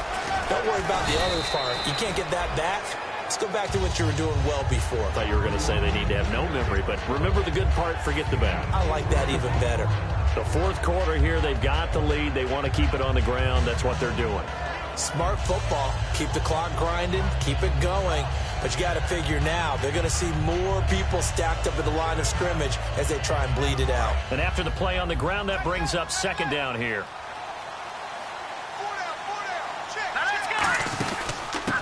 Don't worry about the other part. You can't get that back. Let's go back to what you were doing well before. I thought you were going to say they need to have no memory, but remember the good part, forget the bad. I like that even better. The 4th quarter here, they've got the lead. They want to keep it on the ground. That's what they're doing. Smart football. Keep the clock grinding. Keep it going. But you got to figure now, they're going to see more people stacked up at the line of scrimmage as they try and bleed it out. And after the play on the ground, that brings up 2nd down here.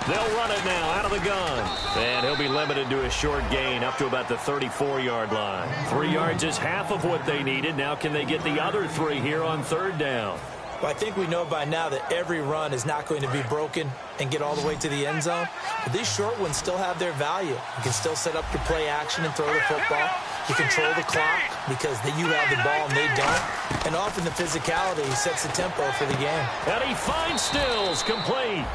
They'll run it now out of the gun. And he'll be limited to a short gain up to about the 34-yard line. 3 yards is half of what they needed. Now can they get the other 3 here on 3rd down? Well, I think we know by now that every run is not going to be broken and get all the way to the end zone. But these short ones still have their value. You can still set up your play action and throw the football. You control the clock because then you have the ball and they don't. And often the physicality sets the tempo for the game. And he finds Stills complete.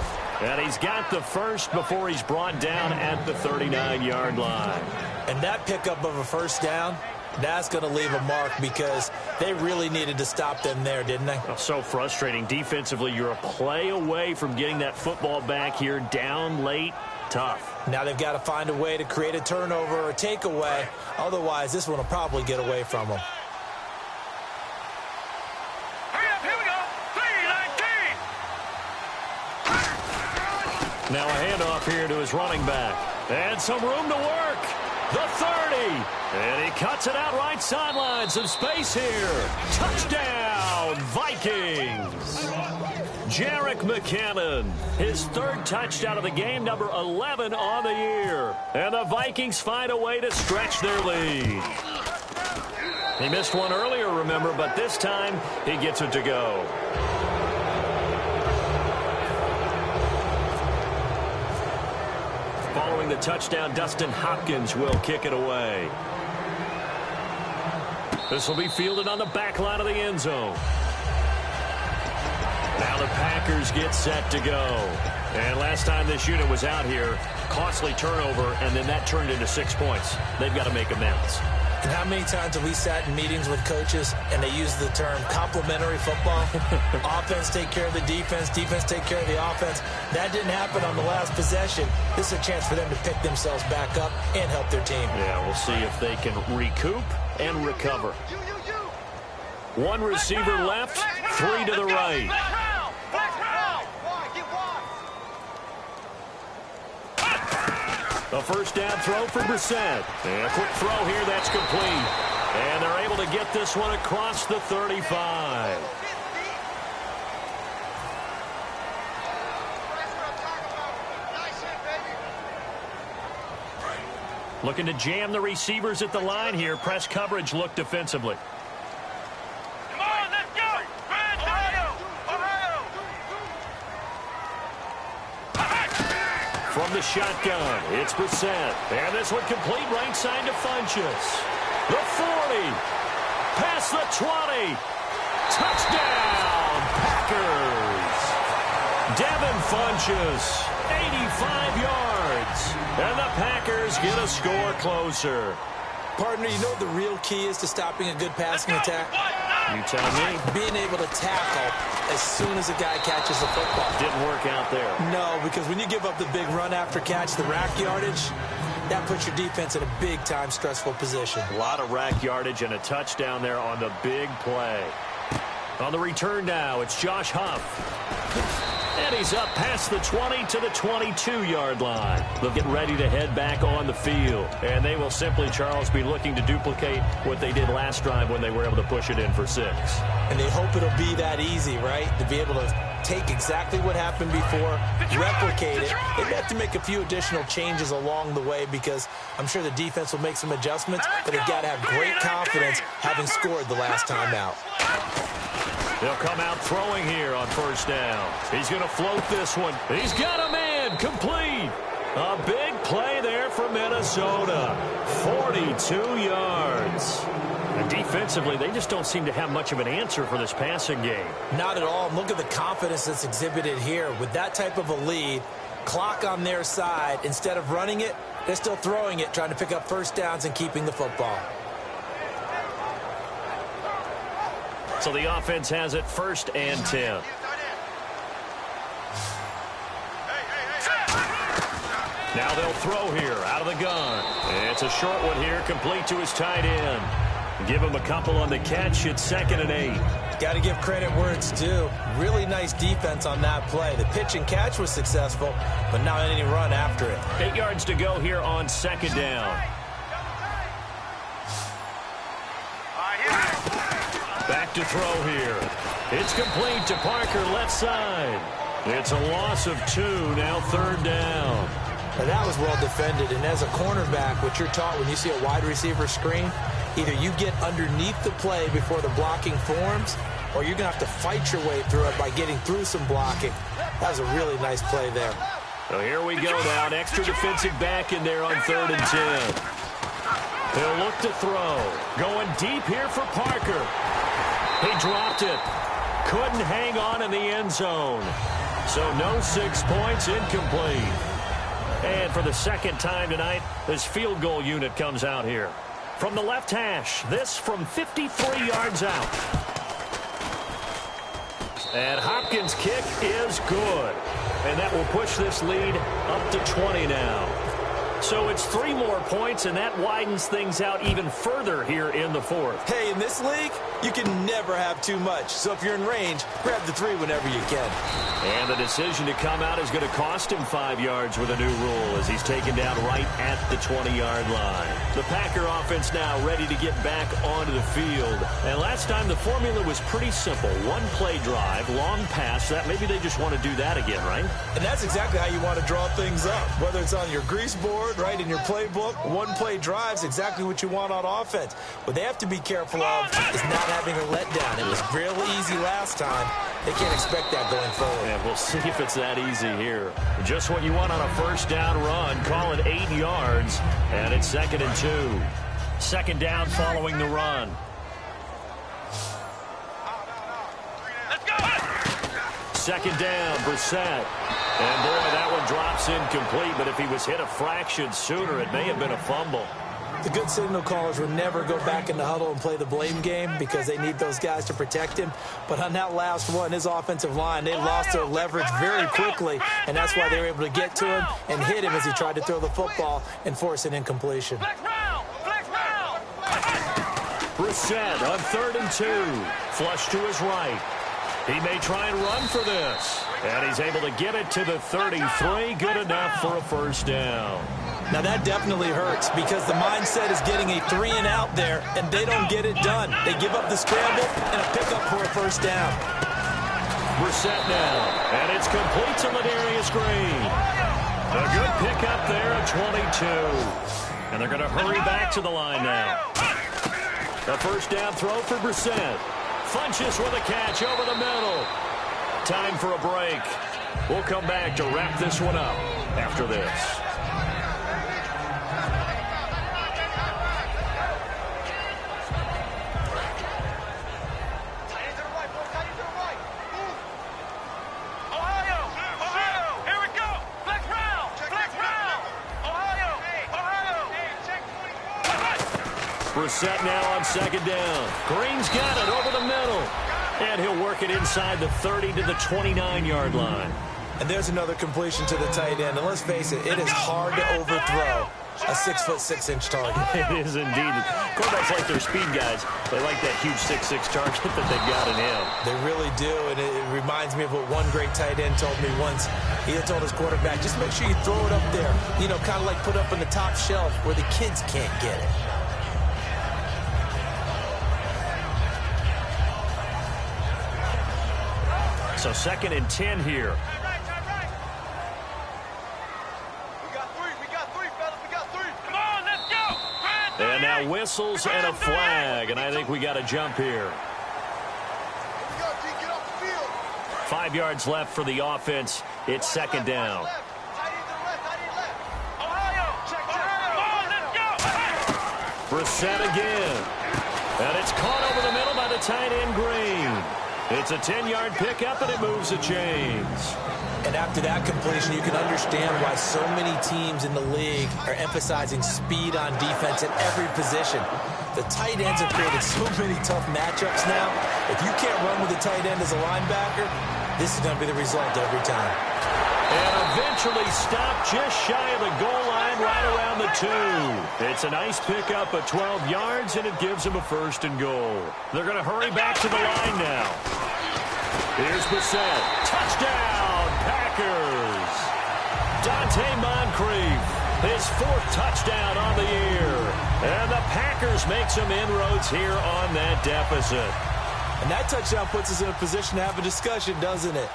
And he's got the first before he's brought down at the 39-yard line. And that pickup of a 1st down, that's going to leave a mark because they really needed to stop them there, didn't they? Oh, so frustrating. Defensively, you're a play away from getting that football back here down late. Tough. Now they've got to find a way to create a turnover or a takeaway. Otherwise, this one will probably get away from them. Hurry up, here we go. 3-19. Now a handoff here to his running back. And some room to work. The 30. And he cuts it out right sideline. Some space here. Touchdown, Vikings. Jerick McKinnon, his 3rd touchdown of the game, number 11 on the year. And the Vikings find a way to stretch their lead. He missed one earlier, remember, but this time he gets it to go. Following the touchdown, Dustin Hopkins will kick it away. This will be fielded on the back line of the end zone. Now the Packers Packers get set to go. And last time this unit was out here, costly turnover, and then that turned into 6 points. They've got to make amends. And how many times have we sat in meetings with coaches and they use the term complementary football? Offense take care of the defense, defense take care of the offense. That didn't happen on the last possession. This is a chance for them to pick themselves back up and help their team. Yeah, we'll see if they can recoup and recover. One receiver left, 3 to the right. A first down throw for Brissett. And a quick throw here, that's complete. And they're able to get this one across the 35. Looking to jam the receivers at the line here. Press coverage look defensively. Come on, let's go! From the shotgun, it's Brissett. And this one complete right side to Funchess. The 40. Past the 20. Touchdown, Packers. Devin Funchess, 85 yards. And the Packers get a score closer. Partner, you know what the real key is to stopping a good passing attack? You tell me. Being able to tackle as soon as a guy catches the football. Didn't work out there. No, because when you give up the big run after catch, the rack yardage, that puts your defense in a big-time stressful position. A lot of rack yardage and a touchdown there on the big play. On the return now, it's Josh Huff. And he's up past the 20 to the 22-yard line. They'll get ready to head back on the field. And they will simply, Charles, be looking to duplicate what they did last drive when they were able to push it in for 6. And they hope it'll be that easy, right? To be able to take exactly what happened before, replicate it. They have to make a few additional changes along the way because I'm sure the defense will make some adjustments, but they've got to have great confidence having scored the last time out. They'll come out throwing here on first down. He's going to float this one. He's got a man complete. A big play there for Minnesota. 42 yards. And defensively, they just don't seem to have much of an answer for this passing game. Not at all. Look at the confidence that's exhibited here. With that type of a lead, clock on their side, instead of running it, they're still throwing it, trying to pick up first downs and keeping the football. So the offense has it 1st and 10. Now they'll throw here out of the gun. It's a short one here, complete to his tight end. Give him a couple on the catch. It's 2nd and 8. Got to give credit where it's due. Really nice defense on that play. The pitch and catch was successful, but not any run after it. 8 yards to go here on 2nd down. Back to throw here. It's complete to Parker, left side. It's a loss of 2, now 3rd down. Now that was well defended, and as a cornerback, what you're taught when you see a wide receiver screen, either you get underneath the play before the blocking forms, or you're going to have to fight your way through it by getting through some blocking. That was a really nice play there. So here we go now, an extra defensive back in there on 3rd and 10. He'll look to throw. Going deep here for Parker. He dropped it. Couldn't hang on in the end zone. So no 6 points, incomplete. And for the 2nd time tonight, this field goal unit comes out here. From the left hash, this from 53 yards out. And Hopkins' kick is good. And that will push this lead up to 20 now. So it's 3 more points, and that widens things out even further here in the 4th. Hey, in this league, you can never have too much. So if you're in range, grab the 3 whenever you can. And the decision to come out is going to cost him 5 yards with a new rule as he's taken down right at the 20-yard line. The Packer offense now ready to get back onto the field. And last time the formula was pretty simple. 1-play drive, long pass. That maybe they just want to do that again, right? And that's exactly how you want to draw things up. Whether it's on your grease board, right, in your playbook, 1-play drive is exactly what you want on offense. What they have to be careful of is not having a letdown. It was real easy last time. They can't expect that going forward. And we'll see if it's that easy here. Just what you want on a first down run. Call it 8 yards. And it's 2nd and 2. 2nd down following the run. Let's go! second down, Brissett. And, boy, that one drops incomplete, but if he was hit a fraction sooner, it may have been a fumble. The good signal callers will never go back in the huddle and play the blame game because they need those guys to protect him. But on that last one, his offensive line, they lost their leverage very quickly, and that's why they were able to get to him and hit him as he tried to throw the football and force an incompletion. Brissett on 3rd and 2. Flush to his right. He may try and run for this. And he's able to get it to the 33. Good enough for a first down. Now that definitely hurts because the mindset is getting a 3-and-out there, and they don't get it done. They give up the scramble and a pickup for a first down. Brissett now, and it's complete to Ladarius Green. A good pickup there at 22. And they're going to hurry back to the line now. A first down throw for Brissett. Funches with a catch over the middle. Time for a break. We'll come back to wrap this one up after this. Brissett now on second down. Green's got it over the middle. And he'll work it inside the 30 to the 29-yard line. And there's another completion to the tight end. And let's face it, it is hard to overthrow a 6'6" target. It is indeed. Quarterbacks like their speed guys. They like that huge 6'6" target that they've got in him. They really do, and it reminds me of what one great tight end told me once. He had told his quarterback, just make sure you throw it up there. You know, kind of like put up on the top shelf where the kids can't get it. So 2nd and 10 here. We got three, fellas. We got three. Come on, let's go. And now whistles and a flag, and I think we got a jump here. 5 yards left for the offense. It's 2nd down. Brissett again. And it's caught over the middle by the tight end Green. It's a 10-yard pickup, and it moves the chains. And after that completion, you can understand why so many teams in the league are emphasizing speed on defense at every position. The tight ends have created so many tough matchups now. If you can't run with a tight end as a linebacker, this is going to be the result every time. And eventually stopped just shy of the goal line right around the 2. It's a nice pickup of 12 yards, and it gives them a 1st and goal. They're going to hurry back to the line now. Here's Brissett. Touchdown, Packers. Dante Moncrief, his 4th touchdown on the year. And the Packers make some inroads here on that deficit. And that touchdown puts us in a position to have a discussion, doesn't it?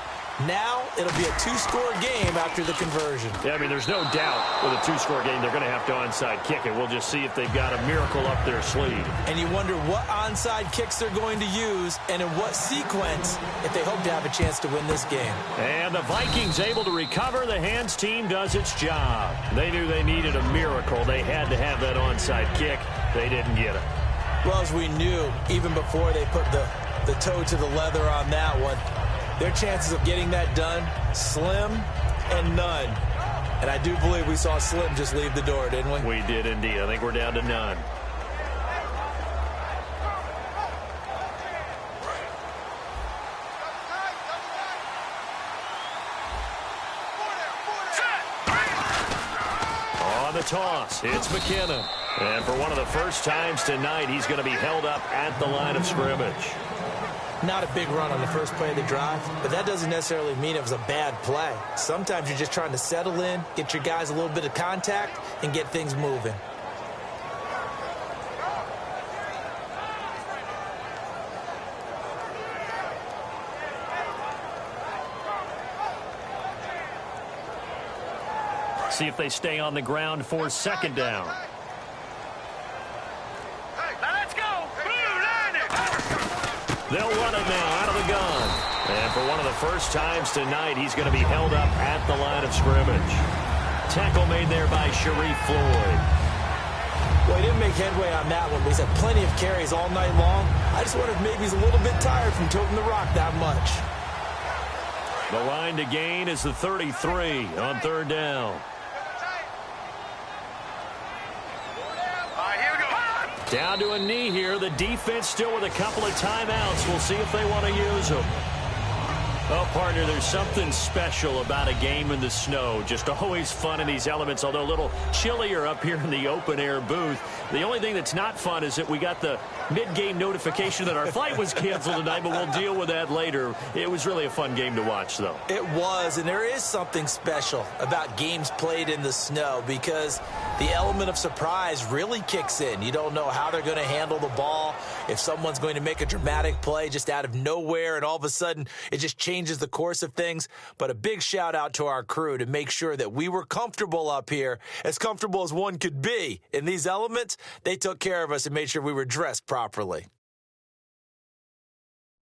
Now it'll be a 2-score game after the conversion. Yeah, I mean, there's no doubt with a 2-score game they're going to have to onside kick it. We'll just see if they've got a miracle up their sleeve. And you wonder what onside kicks they're going to use and in what sequence if they hope to have a chance to win this game. And the Vikings able to recover. The hands team does its job. They knew they needed a miracle. They had to have that onside kick. They didn't get it. Well, as we knew, even before they put the toe to the leather on that one, their chances of getting that done, slim and none. And I do believe we saw Slim just leave the door, didn't we? We did indeed. I think we're down to none. On the toss, it's McKinnon. And for one of the first times tonight, he's going to be held up at the line of scrimmage. Not a big run on the first play of the drive, but that doesn't necessarily mean it was a bad play. Sometimes you're just trying to settle in, get your guys a little bit of contact, and get things moving. See if they stay on the ground for 2nd down. They'll run it now out of the gun. And for one of the first times tonight, he's going to be held up at the line of scrimmage. Tackle made there by Sharif Floyd. Well, he didn't make headway on that one, but he's had plenty of carries all night long. I just wonder if maybe he's a little bit tired from toting the rock that much. The line to gain is the 33 on third down. All right, here we go. Down to a knee here. The defense still with a couple of timeouts. We'll see if they want to use them. Oh, partner, there's something special about a game in the snow. Just always fun in these elements, although a little chillier up here in the open-air booth. The only thing that's not fun is that we got the mid-game notification that our flight was canceled tonight, but we'll deal with that later. It was really a fun game to watch, though. It was, and there is something special about games played in the snow because the element of surprise really kicks in. You don't know how they're going to handle the ball, if someone's going to make a dramatic play just out of nowhere, and all of a sudden it just changes the course of things. But a big shout out to our crew to make sure that we were comfortable up here, as comfortable as one could be. In these elements, they took care of us and made sure we were dressed properly.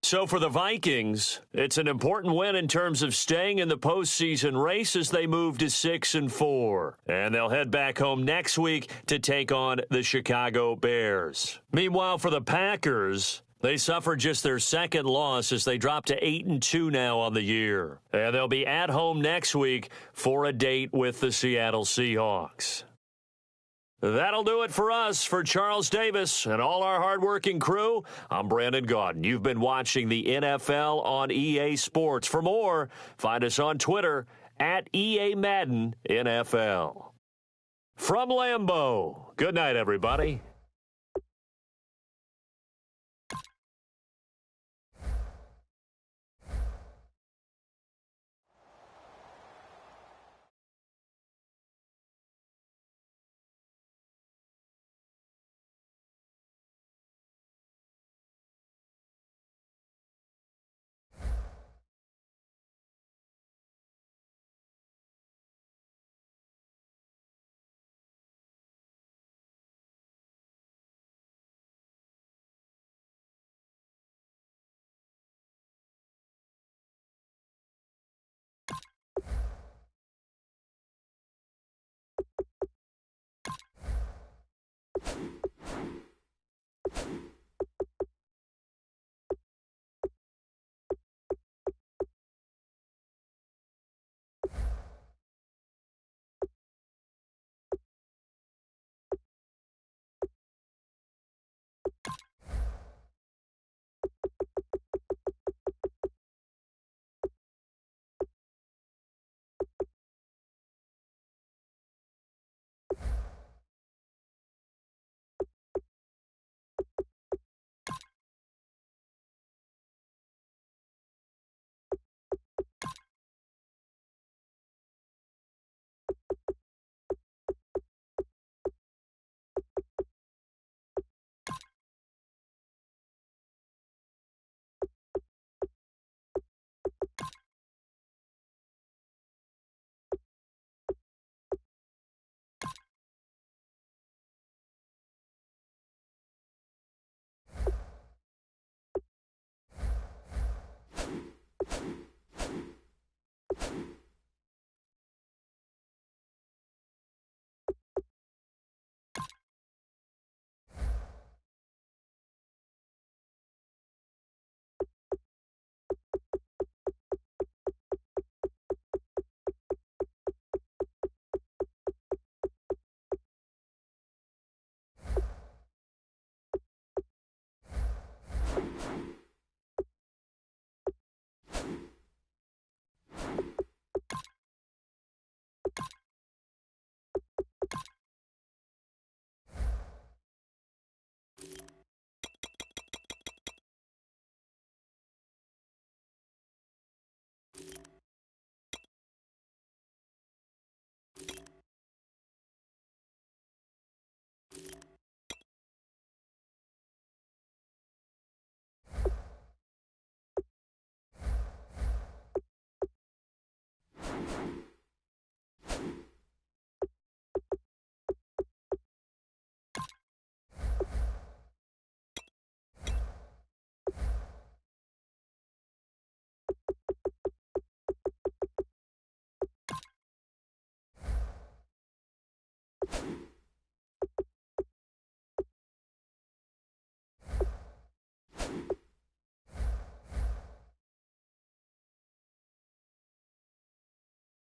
So for the Vikings, it's an important win in terms of staying in the postseason race as they move to 6-4. And they'll head back home next week to take on the Chicago Bears. Meanwhile, for the Packers, they suffered just their second loss as they drop to 8-2 now on the year. And they'll be at home next week for a date with the Seattle Seahawks. That'll do it for us. For Charles Davis and all our hardworking crew, I'm Brandon Gaudin. You've been watching the NFL on EA Sports. For more, find us on Twitter at EA Madden NFL. From Lambeau, good night, everybody.